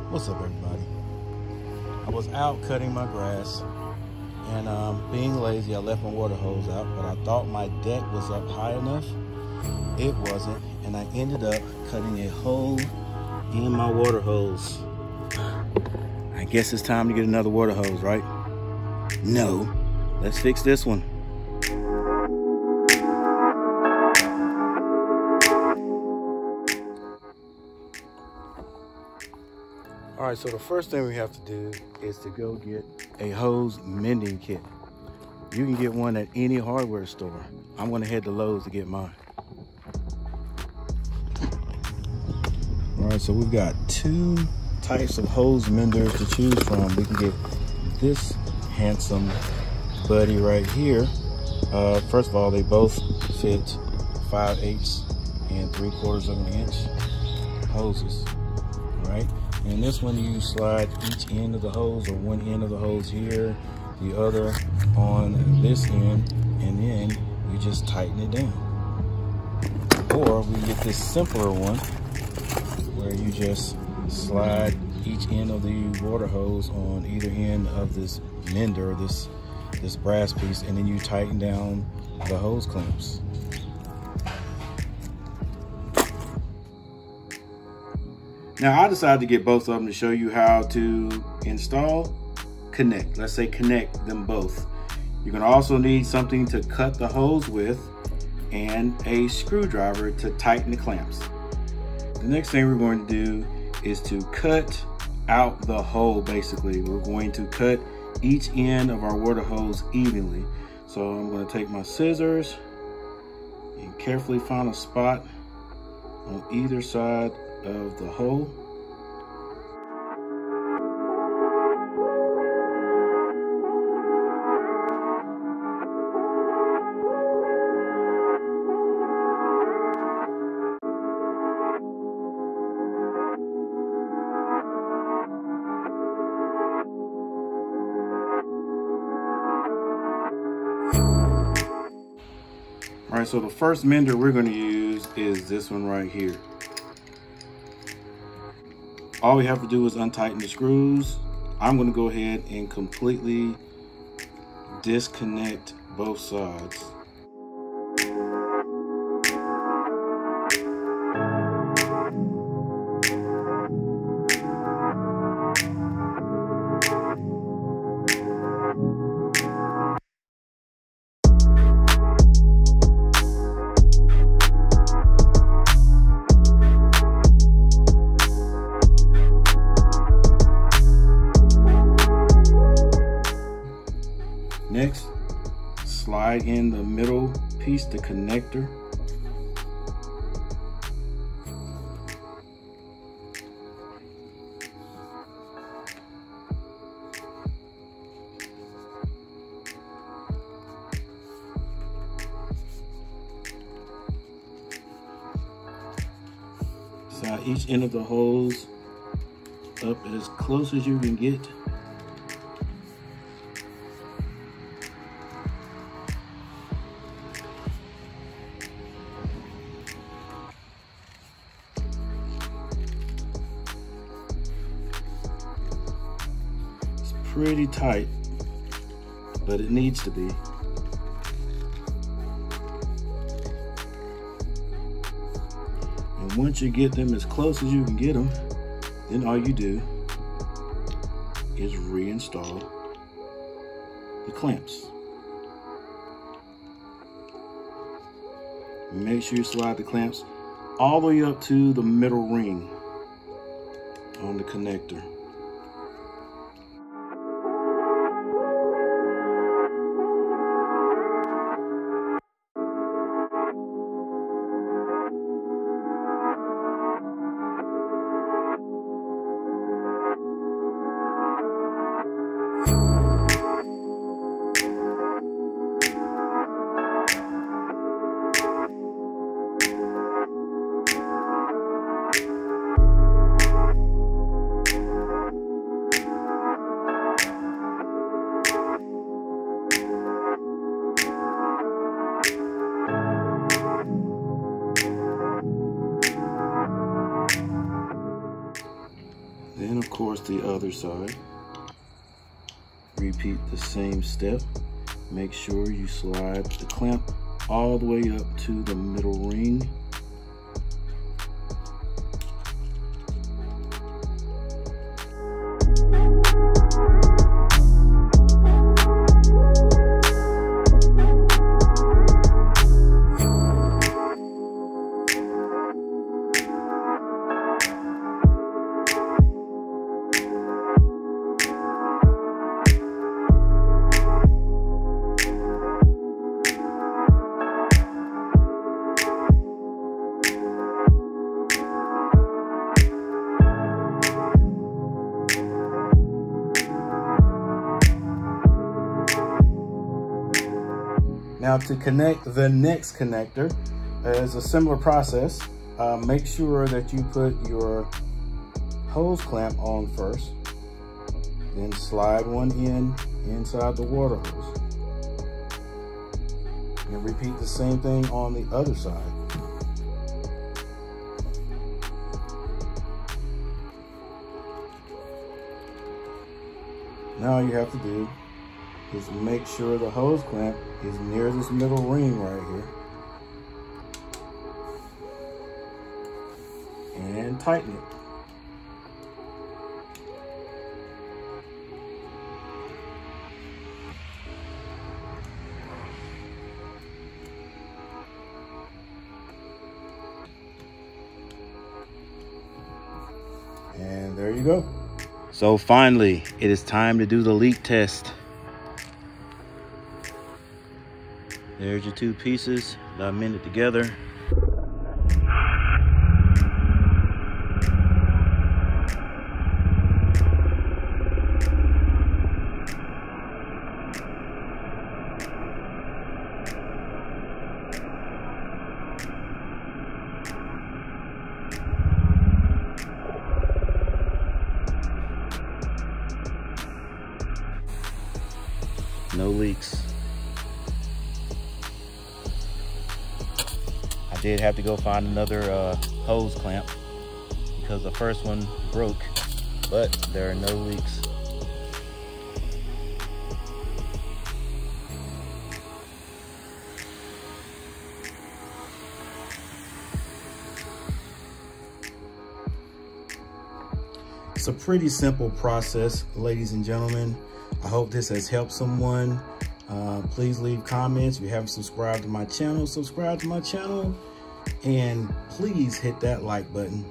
What's up, everybody? I was out cutting my grass and being lazy, I left my water hose out, but I thought my deck was up high enough. It wasn't, and I ended up cutting a hole in my water hose. I guess it's time to get another water hose, right? No, let's fix this one. All right, so the first thing we have to do is to go get a hose mending kit. You can get one at any hardware store. I'm gonna head to Lowe's to get mine. All right, so we've got two types of hose menders to choose from. We can get this handsome buddy right here. First of all, they both fit 5/8 and 3/4 of an inch hoses, all right? And this one, you slide each end of the hose, or one end of the hose here, the other on this end, and then you just tighten it down. Or we get this simpler one where you just slide each end of the water hose on either end of this mender, this brass piece, and then you tighten down the hose clamps. Now, I decided to get both of them to show you how to install, connect. Let's say connect them both. You're gonna also need something to cut the hose with and a screwdriver to tighten the clamps. The next thing we're going to do is to cut out the hole, basically. We're going to cut each end of our water hose evenly. So I'm gonna take my scissors and carefully find a spot on either side of the hole. All right, so the first mender we're going to use is this one right here. All we have to do is untighten the screws. I'm going to go ahead and completely disconnect both sides. Next, slide in the middle piece, the connector. Slide each end of the hose up as close as you can get. Pretty tight, but it needs to be. And once you get them as close as you can get them, then all you do is reinstall the clamps. Make sure you slide the clamps all the way up to the middle ring on the connector. Then of course the other side. Repeat the same step. Make sure you slide the clamp all the way up to the middle ring. Now to connect the next connector is a similar process. Make sure that you put your hose clamp on first, then slide one in inside the water hose. And repeat the same thing on the other side. Now all you have to do is make sure the hose clamp is near this middle ring right here. And tighten it. And there you go. So finally, it is time to do the leak test. There's your two pieces that I mended together. No leaks. I did have to go find another hose clamp because the first one broke, but there are no leaks. It's a pretty simple process, ladies and gentlemen. I hope this has helped someone. Please leave comments. If you haven't subscribed to my channel, subscribe to my channel. And please hit that like button.